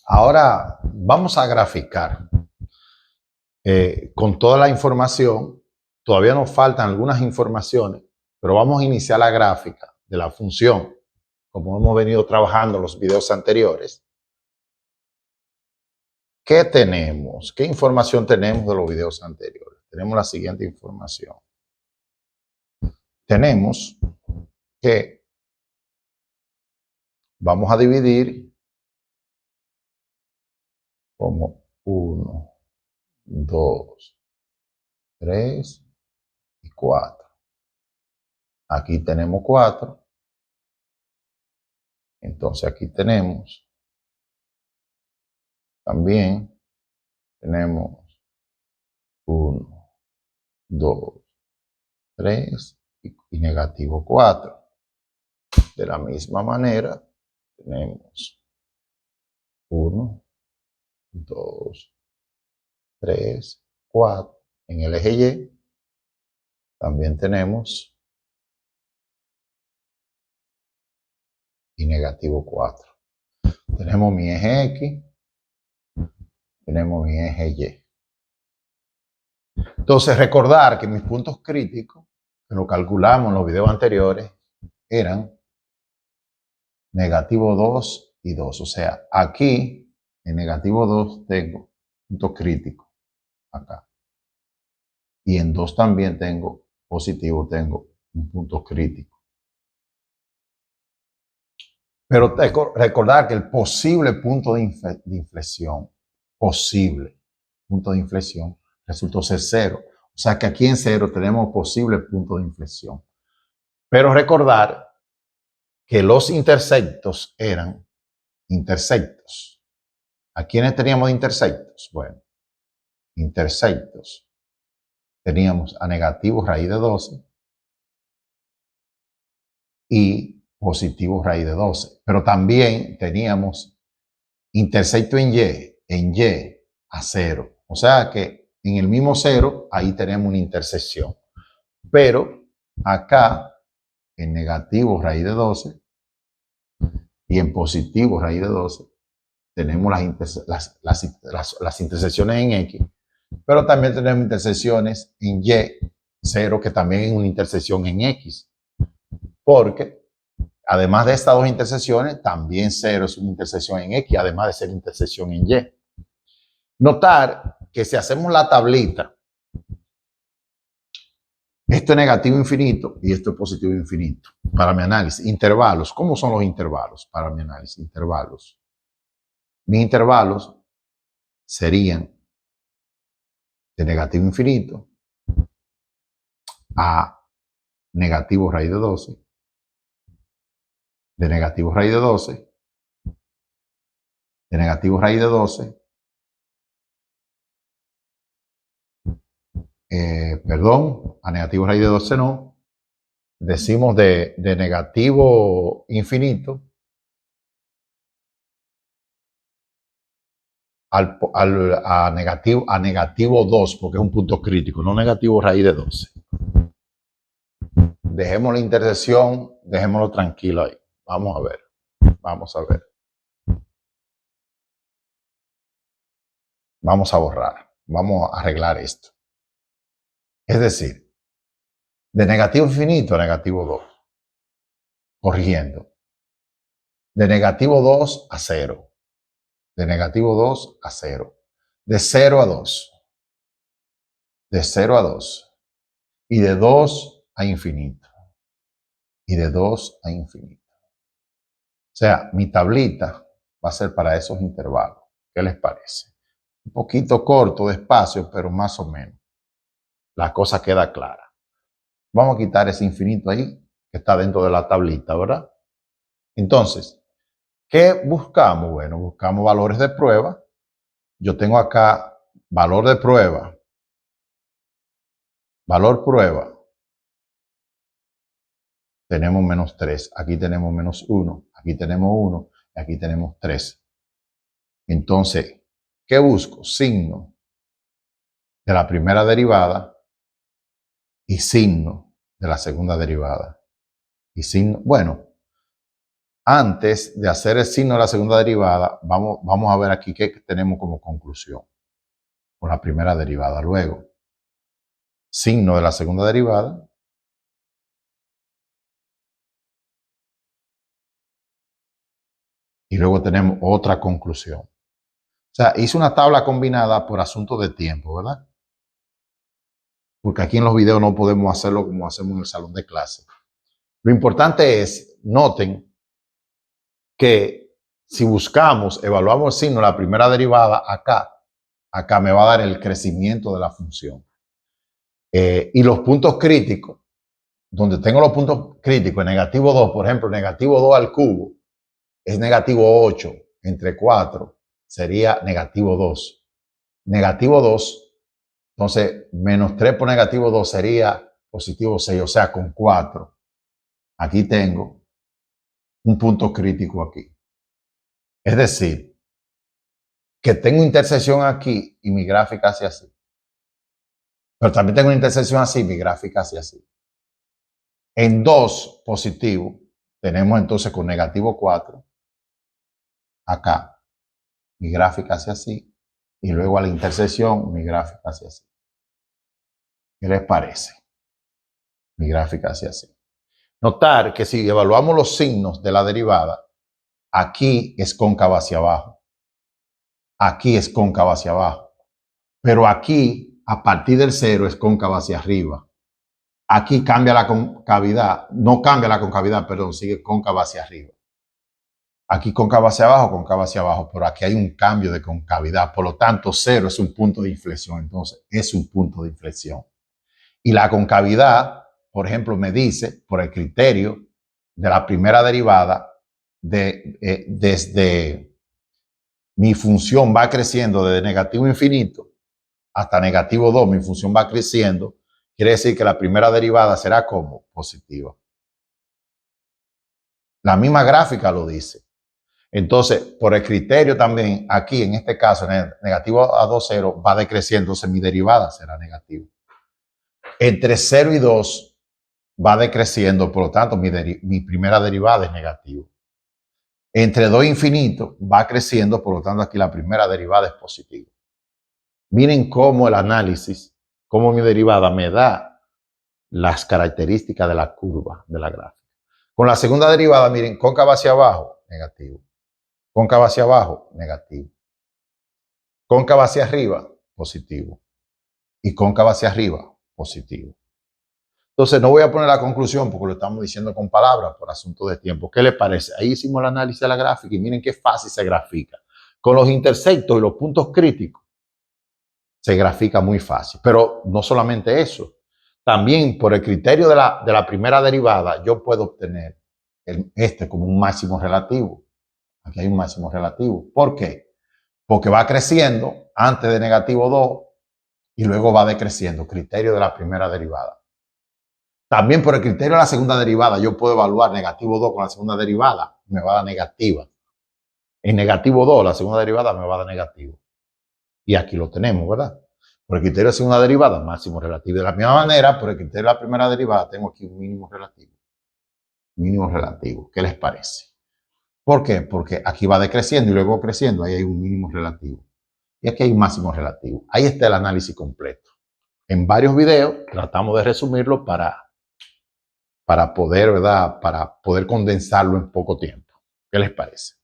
Ahora vamos a graficar con toda la información. Todavía nos faltan algunas informaciones, pero vamos a iniciar la gráfica de la función, como hemos venido trabajando en los videos anteriores. ¿Qué tenemos? ¿Qué información tenemos de los videos anteriores? Tenemos la siguiente información. Tenemos que vamos a dividir como 1, 2, 3 y 4. Aquí tenemos 4. Entonces aquí tenemos también, tenemos 1, 2, 3 y negativo 4. De la misma manera, tenemos 1, 2, 3, 4. En el eje Y también tenemos y negativo 4. Tenemos mi eje X, tenemos mi eje Y. Entonces, recordar que mis puntos críticos, que lo calculamos en los videos anteriores, eran negativo 2 y 2. O sea, aquí en negativo 2 tengo punto crítico, acá. Y en 2 también tengo positivo, tengo un punto crítico. Pero recordar que el posible punto de inflexión, resultó ser 0. O sea que aquí en 0 tenemos posible punto de inflexión. Pero recordar que los intersectos eran intersectos. ¿A quiénes teníamos de intersectos? Bueno, intersectos. Teníamos a negativo raíz de 12 y positivo raíz de 12. Pero también teníamos intersecto en Y a 0. O sea que en el mismo 0, ahí tenemos una intersección. Pero acá, en negativo raíz de 12 y en positivo raíz de 12, tenemos las intersecciones en X, pero también tenemos intersecciones en Y0, que también es una intersección en X. Porque además de estas dos intersecciones, también 0 es una intersección en X, además de ser intersección en Y. Notar que si hacemos la tablita, esto es negativo infinito y esto es positivo infinito. Para mi análisis, intervalos. ¿Cómo son los intervalos para mi análisis? Intervalos. Mis intervalos serían de negativo infinito a negativo raíz de 12, de negativo raíz de 12, de negativo raíz de 12, a negativo raíz de 12 no, decimos de negativo infinito a negativo 2, porque es un punto crítico, no negativo raíz de 12. Dejemos la intersección, dejémoslo tranquilo ahí. Vamos a ver. Vamos a borrar. Vamos a arreglar esto. Es decir, de negativo infinito a negativo 2. Corrigiendo. De negativo 2 a 0. De negativo 2 a 0. De 0 a 2. De 0 a 2. Y de 2 a infinito. Y de 2 a infinito. O sea, mi tablita va a ser para esos intervalos. ¿Qué les parece? Un poquito corto, despacio, pero más o menos. La cosa queda clara. Vamos a quitar ese infinito ahí, que está dentro de la tablita, ¿verdad? Entonces, ¿qué buscamos? Bueno, buscamos valores de prueba. Yo tengo acá valor de prueba. Valor prueba. Tenemos menos 3. Aquí tenemos menos 1. Aquí tenemos 1. Y aquí tenemos 3. Entonces, ¿qué busco? Signo de la primera derivada y signo de la segunda derivada. Y signo, bueno, antes de hacer el signo de la segunda derivada, vamos a ver aquí qué tenemos como conclusión con la primera derivada. Luego, signo de la segunda derivada. Y luego tenemos otra conclusión. O sea, hice una tabla combinada por asunto de tiempo, ¿verdad? Porque aquí en los videos no podemos hacerlo como hacemos en el salón de clase. Lo importante es, noten que si buscamos, evaluamos el signo de la primera derivada acá me va a dar el crecimiento de la función. Y los puntos críticos, donde tengo los puntos críticos, negativo 2, por ejemplo, negativo 2 al cubo, es negativo 8 entre 4, sería negativo 2. Negativo 2, entonces menos 3 por negativo 2 sería positivo 6, o sea, con 4. Aquí tengo un punto crítico aquí. Es decir, que tengo intersección aquí y mi gráfica hace así. Pero también tengo una intersección así y mi gráfica hace así. En 2 positivo, tenemos entonces con negativo 4, acá, mi gráfica hace así, y luego a la intersección, mi gráfica hace así. ¿Qué les parece? Mi gráfica hace así. Notar que si evaluamos los signos de la derivada, aquí es cóncava hacia abajo, aquí es cóncava hacia abajo, pero aquí, a partir del 0, es cóncava hacia arriba. Aquí cambia la concavidad, no cambia la concavidad, perdón, sigue cóncava hacia arriba. Aquí cóncava hacia abajo, pero aquí hay un cambio de concavidad. Por lo tanto, 0 es un punto de inflexión, entonces es un punto de inflexión. Y la concavidad, por ejemplo, me dice, por el criterio de la primera derivada, desde mi función va creciendo desde negativo infinito hasta negativo 2, mi función va creciendo, quiere decir que la primera derivada será como positiva. La misma gráfica lo dice. Entonces, por el criterio también, aquí en este caso, negativo a 2, 0, va decreciendo, entonces mi derivada será negativa. Entre 0 y 2 va decreciendo, por lo tanto, mi primera derivada es negativa. Entre 2 e infinito va creciendo, por lo tanto, aquí la primera derivada es positiva. Miren cómo el análisis, cómo mi derivada me da las características de la curva, de la gráfica. Con la segunda derivada, miren, cóncava hacia abajo, negativo. Cóncava hacia abajo, negativo. Cóncava hacia arriba, positivo. Y cóncava hacia arriba, positivo. Entonces, no voy a poner la conclusión porque lo estamos diciendo con palabras por asunto de tiempo. ¿Qué les parece? Ahí hicimos el análisis de la gráfica y miren qué fácil se grafica. Con los intersectos y los puntos críticos se grafica muy fácil. Pero no solamente eso. También por el criterio de la primera derivada, yo puedo obtener este como un máximo relativo. Aquí hay un máximo relativo. ¿Por qué? Porque va creciendo antes de negativo 2 y luego va decreciendo. Criterio de la primera derivada. También por el criterio de la segunda derivada, yo puedo evaluar negativo 2 con la segunda derivada. Me va a dar negativa. En negativo 2, la segunda derivada me va a dar negativo. Y aquí lo tenemos, ¿verdad? Por el criterio de segunda derivada, máximo relativo. De la misma manera, por el criterio de la primera derivada, tengo aquí un mínimo relativo. Mínimo relativo. ¿Qué les parece? ¿Por qué? Porque aquí va decreciendo y luego creciendo. Ahí hay un mínimo relativo. Y aquí hay un máximo relativo. Ahí está el análisis completo. En varios videos tratamos de resumirlo para poder, ¿verdad? Para poder condensarlo en poco tiempo. ¿Qué les parece?